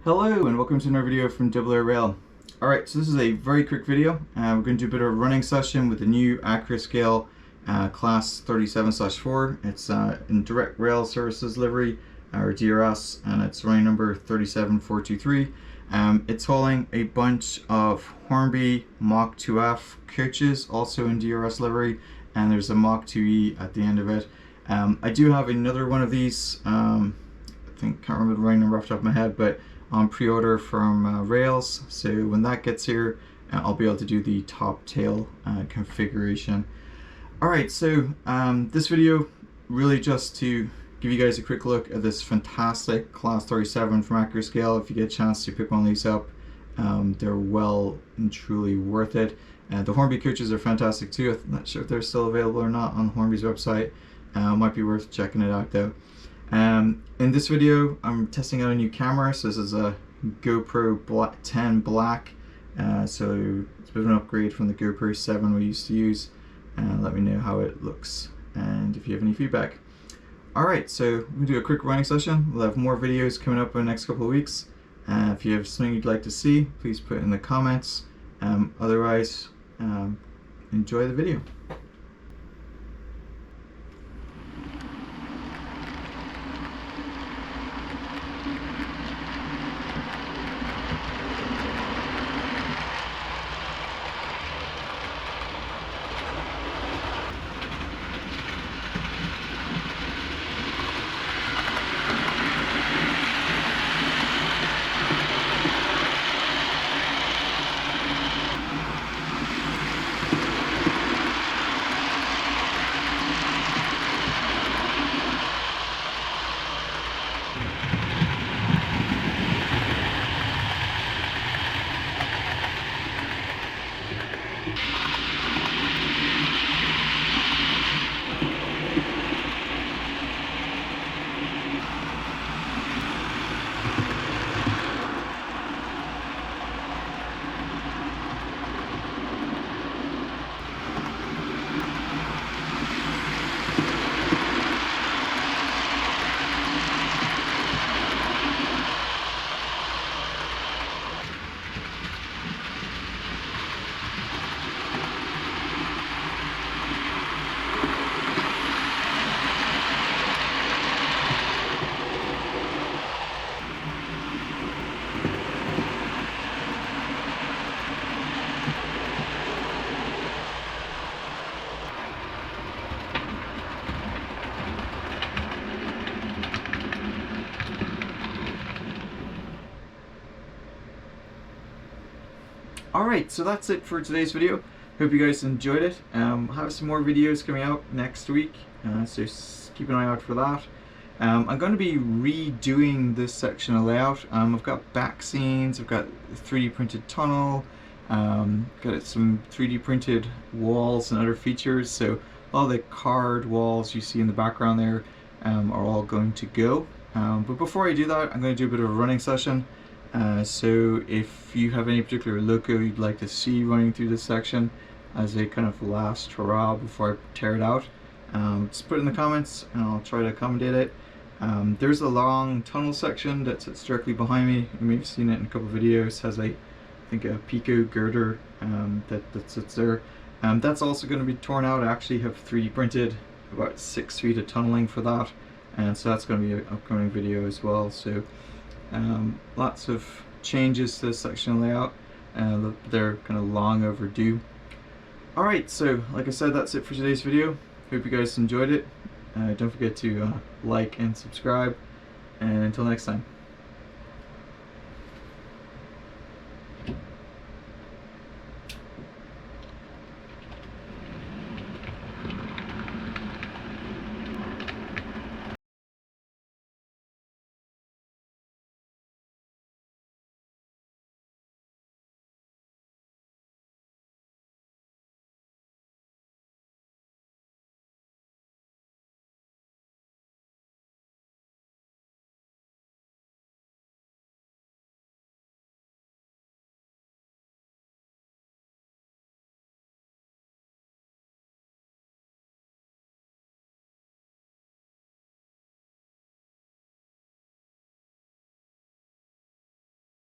Hello and welcome to another video from oorail. Alright, so this is a very quick video. We're going to do a bit of a running session with the new Accurascale class 37/4. It's in direct rail services livery, or DRS, and it's running number 37423. It's hauling a bunch of Hornby Mach 2F coaches, also in DRS livery, and there's a Mach 2E at the end of it. I do have another one of these, I can't remember the running number off the top of my head, but on pre-order from Rails, so when that gets here I'll be able to do the top tail configuration. Alright, so this video really just to give you guys a quick look at this fantastic class 37 from Accurascale. If you get a chance to pick one of these up, they're well and truly worth it. The Hornby coaches are fantastic too. I'm not sure if they're still available or not on Hornby's website. Might be worth checking it out though. In this video, I'm testing out a new camera. So this is a GoPro 10 Black. So it's a bit of an upgrade from the GoPro 7 we used to use. Let me know how it looks and if you have any feedback. Alright, so we're going to do a quick running session. We'll have more videos coming up in the next couple of weeks. If you have something you'd like to see, please put it in the comments. Otherwise, enjoy the video. Alright, so that's it for today's video. Hope you guys enjoyed it. I'll have some more videos coming out next week, so keep an eye out for that. I'm going to be redoing this section of layout. I've got back scenes, I've got a 3D printed tunnel, got some 3D printed walls and other features, so all the card walls you see in the background there are all going to go. But before I do that, I'm going to do a bit of a running session. So if you have any particular logo you'd like to see running through this section as a kind of last hurrah before I tear it out, just put it in the comments and I'll try to accommodate it. There's a long tunnel section that sits directly behind me. You may have seen it in a couple of videos. It has I think a Pico girder that sits there. That's also going to be torn out. I actually have 3D printed about 6 feet of tunneling for that, and so that's going to be an upcoming video as well. So lots of changes to this section layout. They're kind of long overdue. Alright, so like I said, that's it for today's video. Hope you guys enjoyed it. Don't forget to like and subscribe, and until next time.